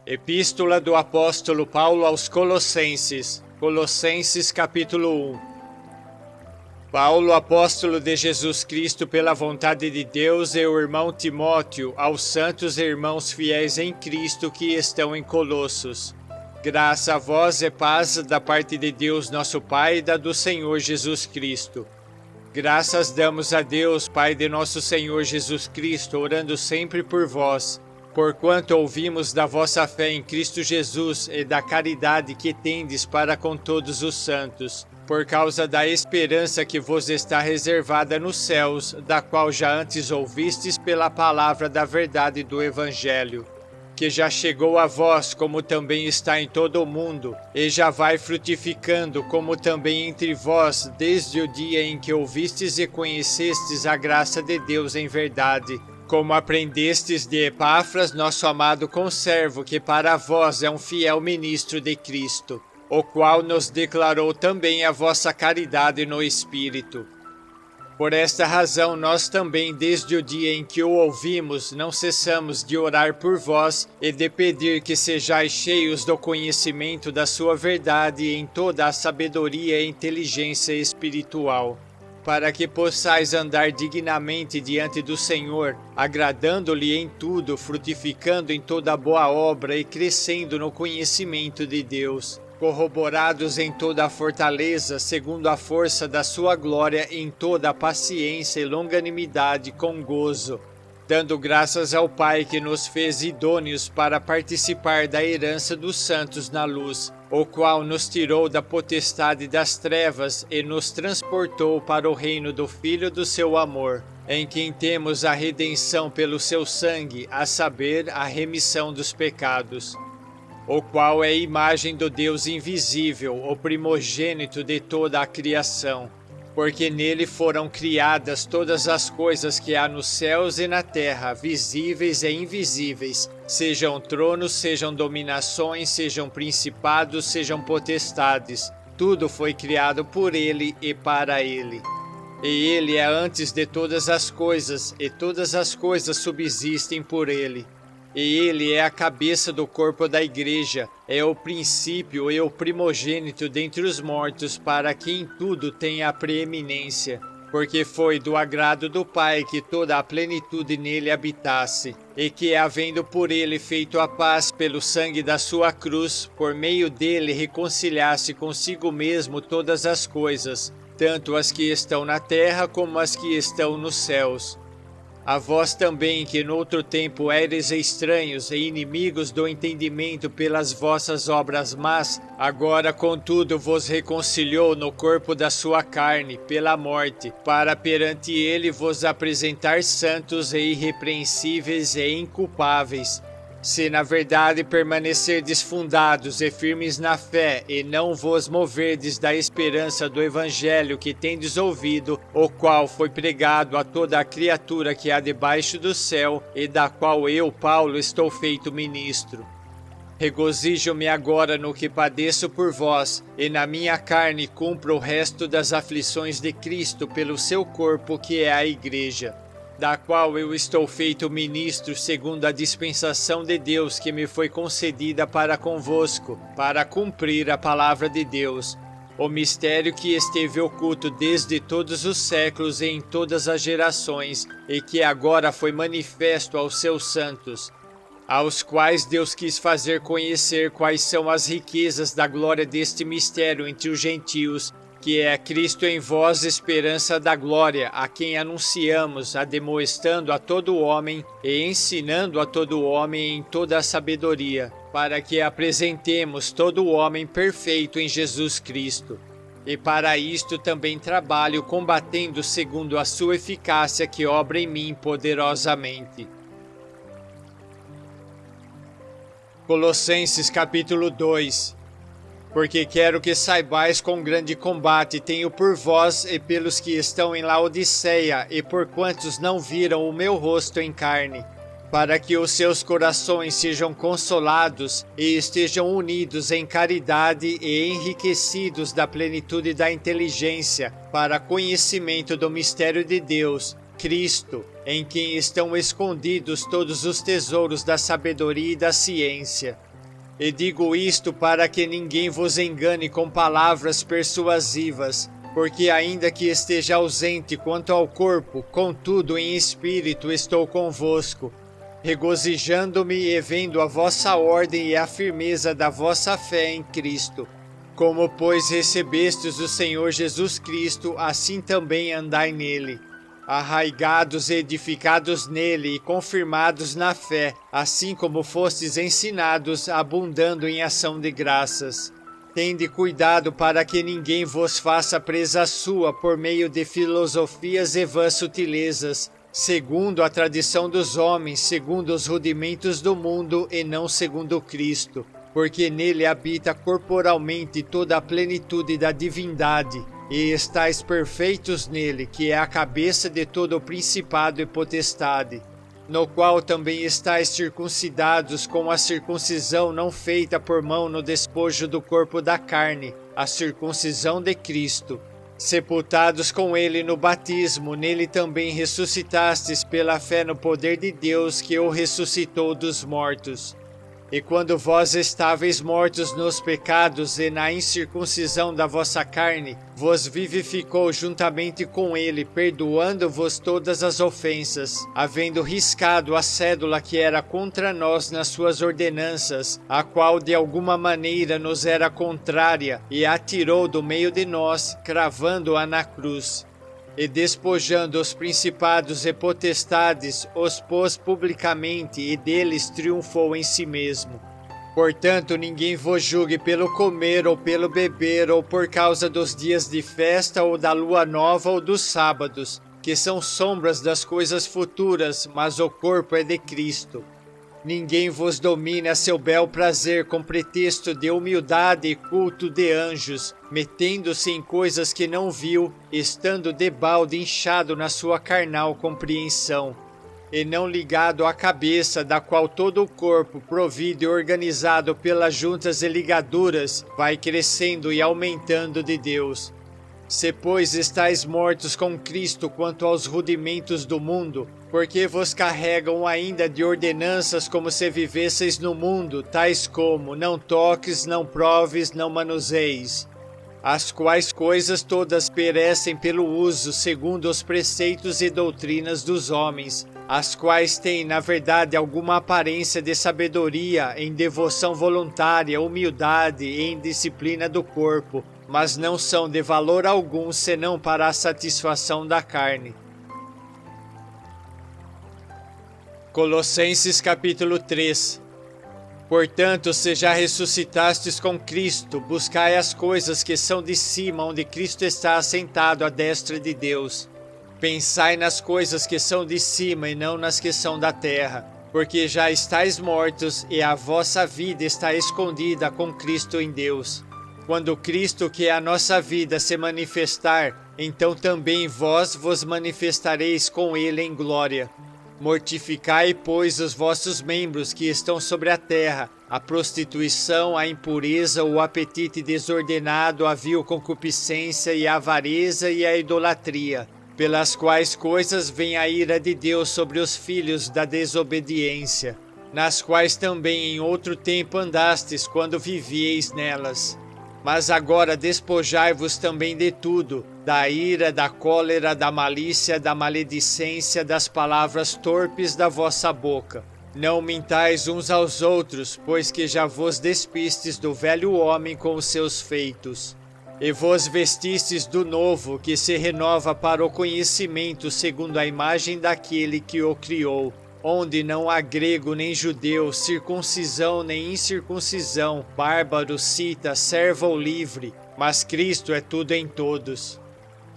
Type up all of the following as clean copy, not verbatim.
Epístola do apóstolo Paulo aos Colossenses, Colossenses capítulo 1. Paulo, apóstolo de Jesus Cristo pela vontade de Deus, e o irmão Timóteo, aos santos irmãos fiéis em Cristo que estão em Colossos. Graça a vós e paz da parte de Deus nosso Pai e da do Senhor Jesus Cristo. Graças damos a Deus, Pai de nosso Senhor Jesus Cristo, orando sempre por vós, porquanto ouvimos da vossa fé em Cristo Jesus e da caridade que tendes para com todos os santos, por causa da esperança que vos está reservada nos céus, da qual já antes ouvistes pela palavra da verdade do Evangelho, que já chegou a vós, como também está em todo o mundo, e já vai frutificando, como também entre vós, desde o dia em que ouvistes e conhecestes a graça de Deus em verdade, como aprendestes de Epáfras, nosso amado conservo, que para vós é um fiel ministro de Cristo, o qual nos declarou também a vossa caridade no Espírito. Por esta razão, nós também, desde o dia em que o ouvimos, não cessamos de orar por vós e de pedir que sejais cheios do conhecimento da sua verdade em toda a sabedoria e inteligência espiritual, para que possais andar dignamente diante do Senhor, agradando-lhe em tudo, frutificando em toda boa obra e crescendo no conhecimento de Deus, corroborados em toda a fortaleza, segundo a força da sua glória, em toda a paciência e longanimidade com gozo, dando graças ao Pai que nos fez idôneos para participar da herança dos santos na luz, o qual nos tirou da potestade das trevas e nos transportou para o reino do Filho do seu amor, em quem temos a redenção pelo seu sangue, a saber, a remissão dos pecados, o qual é a imagem do Deus invisível, o primogênito de toda a criação, porque nele foram criadas todas as coisas que há nos céus e na terra, visíveis e invisíveis, sejam tronos, sejam dominações, sejam principados, sejam potestades. Tudo foi criado por ele e para ele. E ele é antes de todas as coisas, e todas as coisas subsistem por ele. E ele é a cabeça do corpo da igreja, é o princípio e o primogênito dentre os mortos, para que em tudo tenha a preeminência, porque foi do agrado do Pai que toda a plenitude nele habitasse, e que, havendo por ele feito a paz pelo sangue da sua cruz, por meio dele reconciliasse consigo mesmo todas as coisas, tanto as que estão na terra como as que estão nos céus. A vós também, que noutro tempo éreis estranhos e inimigos do entendimento pelas vossas obras más, agora contudo vos reconciliou no corpo da sua carne, pela morte, para perante ele vos apresentar santos e irrepreensíveis e inculpáveis, se na verdade permanecerdes fundados e firmes na fé, e não vos moverdes da esperança do Evangelho que tendes ouvido, o qual foi pregado a toda a criatura que há debaixo do céu, e da qual eu, Paulo, estou feito ministro. Regozijo-me agora no que padeço por vós, e na minha carne cumpro o resto das aflições de Cristo pelo seu corpo, que é a Igreja, da qual eu estou feito ministro segundo a dispensação de Deus que me foi concedida para convosco, para cumprir a palavra de Deus, o mistério que esteve oculto desde todos os séculos e em todas as gerações, e que agora foi manifesto aos seus santos, aos quais Deus quis fazer conhecer quais são as riquezas da glória deste mistério entre os gentios, que é Cristo em vós, esperança da glória, a quem anunciamos, ademoestando a todo homem e ensinando a todo homem em toda a sabedoria, para que apresentemos todo homem perfeito em Jesus Cristo. E para isto também trabalho, combatendo segundo a sua eficácia que obra em mim poderosamente. Colossenses capítulo 2. Porque quero que saibais quão grande combate tenho por vós e pelos que estão em Laodiceia, e por quantos não viram o meu rosto em carne, para que os seus corações sejam consolados e estejam unidos em caridade e enriquecidos da plenitude da inteligência, para conhecimento do mistério de Deus, Cristo, em quem estão escondidos todos os tesouros da sabedoria e da ciência. E digo isto para que ninguém vos engane com palavras persuasivas, porque ainda que esteja ausente quanto ao corpo, contudo em espírito estou convosco, regozijando-me e vendo a vossa ordem e a firmeza da vossa fé em Cristo. Como, pois, recebestes o Senhor Jesus Cristo, assim também andai nele, arraigados e edificados nele e confirmados na fé, assim como fostes ensinados, abundando em ação de graças. Tende cuidado para que ninguém vos faça presa sua por meio de filosofias e vãs sutilezas, segundo a tradição dos homens, segundo os rudimentos do mundo e não segundo Cristo, porque nele habita corporalmente toda a plenitude da divindade, e estáis perfeitos nele, que é a cabeça de todo o principado e potestade, no qual também estáis circuncidados com a circuncisão não feita por mão no despojo do corpo da carne, a circuncisão de Cristo. Sepultados com ele no batismo, nele também ressuscitastes pela fé no poder de Deus que o ressuscitou dos mortos. E quando vós estáveis mortos nos pecados e na incircuncisão da vossa carne, vos vivificou juntamente com ele, perdoando-vos todas as ofensas, havendo riscado a cédula que era contra nós nas suas ordenanças, a qual de alguma maneira nos era contrária, e a tirou do meio de nós, cravando-a na cruz. E despojando os principados e potestades, os pôs publicamente e deles triunfou em si mesmo. Portanto, ninguém vos julgue pelo comer ou pelo beber, ou por causa dos dias de festa, ou da lua nova, ou dos sábados, que são sombras das coisas futuras, mas o corpo é de Cristo. Ninguém vos domine a seu bel prazer com pretexto de humildade e culto de anjos, metendo-se em coisas que não viu, estando debalde inchado na sua carnal compreensão, e não ligado à cabeça, da qual todo o corpo, provido e organizado pelas juntas e ligaduras, vai crescendo e aumentando de Deus. Se, pois, estáis mortos com Cristo quanto aos rudimentos do mundo, porque vos carregam ainda de ordenanças como se vivesseis no mundo, tais como não toques, não proves, não manuseis, as quais coisas todas perecem pelo uso, segundo os preceitos e doutrinas dos homens, as quais têm, na verdade, alguma aparência de sabedoria, em devoção voluntária, humildade e em disciplina do corpo, mas não são de valor algum senão para a satisfação da carne. Colossenses capítulo 3. Portanto, se já ressuscitastes com Cristo, buscai as coisas que são de cima, onde Cristo está assentado à destra de Deus. Pensai nas coisas que são de cima e não nas que são da terra, porque já estáis mortos e a vossa vida está escondida com Cristo em Deus. Quando Cristo, que é a nossa vida, se manifestar, então também vós vos manifestareis com ele em glória. Mortificai, pois, os vossos membros que estão sobre a terra, a prostituição, a impureza, o apetite desordenado, a vil concupiscência e a avareza e a idolatria, pelas quais coisas vem a ira de Deus sobre os filhos da desobediência, nas quais também em outro tempo andastes quando vivieis nelas. Mas agora despojai-vos também de tudo, da ira, da cólera, da malícia, da maledicência, das palavras torpes da vossa boca. Não mintais uns aos outros, pois que já vos despistes do velho homem com os seus feitos, e vos vestistes do novo, que se renova para o conhecimento segundo a imagem daquele que o criou, onde não há grego nem judeu, circuncisão nem incircuncisão, bárbaro, cita, servo ou livre, mas Cristo é tudo em todos.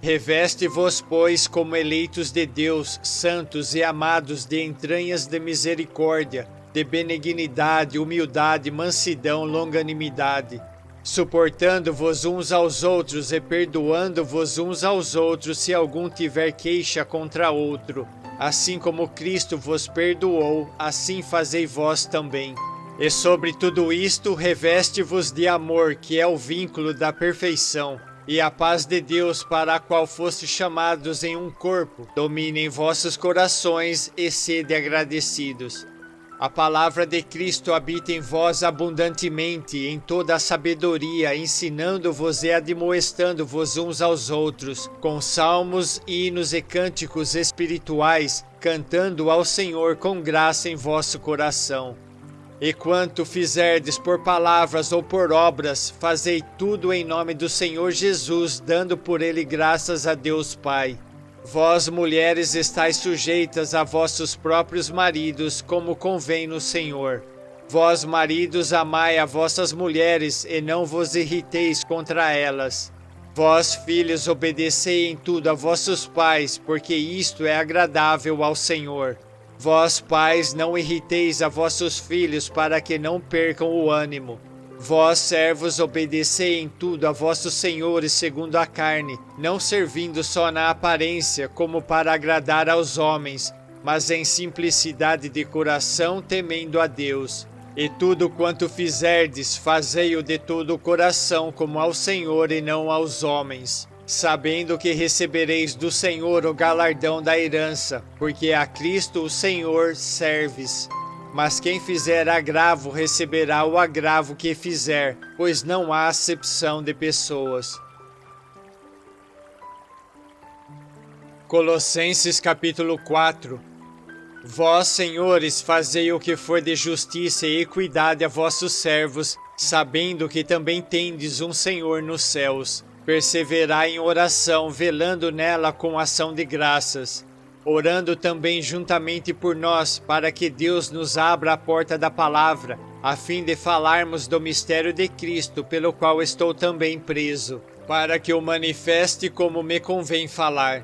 Reveste-vos, pois, como eleitos de Deus, santos e amados, de entranhas de misericórdia, de benignidade, humildade, mansidão, longanimidade, suportando-vos uns aos outros e perdoando-vos uns aos outros se algum tiver queixa contra outro. Assim como Cristo vos perdoou, assim fazei vós também. E sobre tudo isto, reveste-vos de amor, que é o vínculo da perfeição, e a paz de Deus, para a qual fostes chamados em um corpo, domine em vossos corações e sede agradecidos. A palavra de Cristo habita em vós abundantemente, em toda a sabedoria, ensinando-vos e admoestando-vos uns aos outros, com salmos, hinos e cânticos espirituais, cantando ao Senhor com graça em vosso coração. E quanto fizerdes por palavras ou por obras, fazei tudo em nome do Senhor Jesus, dando por ele graças a Deus Pai. Vós, mulheres, estáis sujeitas a vossos próprios maridos, como convém no Senhor. Vós, maridos, amai a vossas mulheres, e não vos irriteis contra elas. Vós, filhos, obedecei em tudo a vossos pais, porque isto é agradável ao Senhor. Vós, pais, não irriteis a vossos filhos, para que não percam o ânimo. Vós, servos, obedecei em tudo a vossos senhores segundo a carne, não servindo só na aparência, como para agradar aos homens, mas em simplicidade de coração, temendo a Deus. E tudo quanto fizerdes, fazei-o de todo o coração, como ao Senhor e não aos homens, sabendo que recebereis do Senhor o galardão da herança, porque a Cristo o Senhor serves. Mas quem fizer agravo receberá o agravo que fizer, pois não há acepção de pessoas. Colossenses capítulo 4. Vós, senhores, fazei o que for de justiça e equidade a vossos servos, sabendo que também tendes um Senhor nos céus. Perseverai em oração, velando nela com ação de graças. Orando também juntamente por nós, para que Deus nos abra a porta da palavra, a fim de falarmos do mistério de Cristo, pelo qual estou também preso, para que o manifeste como me convém falar.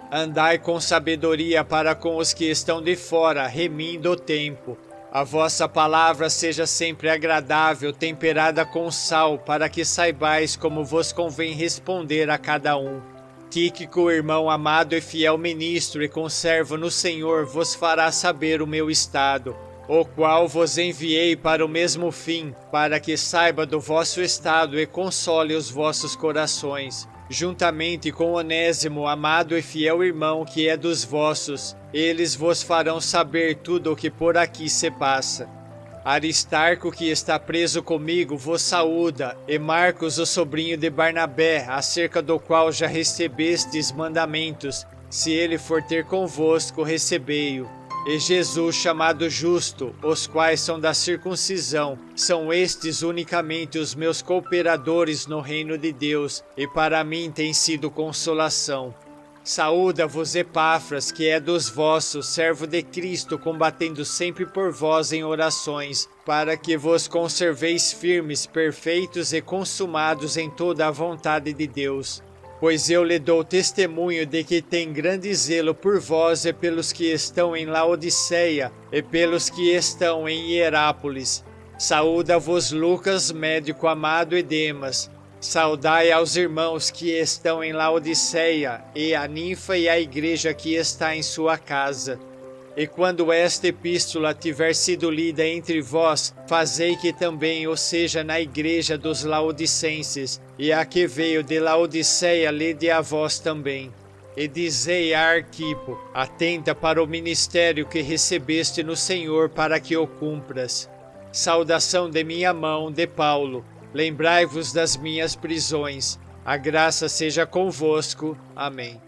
Andai com sabedoria para com os que estão de fora, remindo o tempo. A vossa palavra seja sempre agradável, temperada com sal, para que saibais como vos convém responder a cada um. Tíquico, irmão amado e fiel ministro e conservo no Senhor, vos fará saber o meu estado, o qual vos enviei para o mesmo fim, para que saiba do vosso estado e console os vossos corações, juntamente com Onésimo, amado e fiel irmão, que é dos vossos. Eles vos farão saber tudo o que por aqui se passa. Aristarco, que está preso comigo, vos saúda, e Marcos, o sobrinho de Barnabé, acerca do qual já recebestes mandamentos. Se ele for ter convosco, recebei-o. E Jesus, chamado Justo, os quais são da circuncisão, são estes unicamente os meus cooperadores no reino de Deus, e para mim tem sido consolação. Saúda-vos Epáfras, que é dos vossos, servo de Cristo, combatendo sempre por vós em orações, para que vos conserveis firmes, perfeitos e consumados em toda a vontade de Deus. Pois eu lhe dou testemunho de que tem grande zelo por vós e pelos que estão em Laodiceia, e pelos que estão em Hierápolis. Saúda-vos Lucas, médico amado, e Demas. Saudai aos irmãos que estão em Laodiceia, e a ninfa e a igreja que está em sua casa. E quando esta epístola tiver sido lida entre vós, fazei que também o seja na igreja dos laodicenses, e a que veio de Laodiceia lede a vós também. E dizei a Arquipo, atenta para o ministério que recebeste no Senhor, para que o cumpras. Saudação de minha mão, de Paulo. Lembrai-vos das minhas prisões. A graça seja convosco. Amém.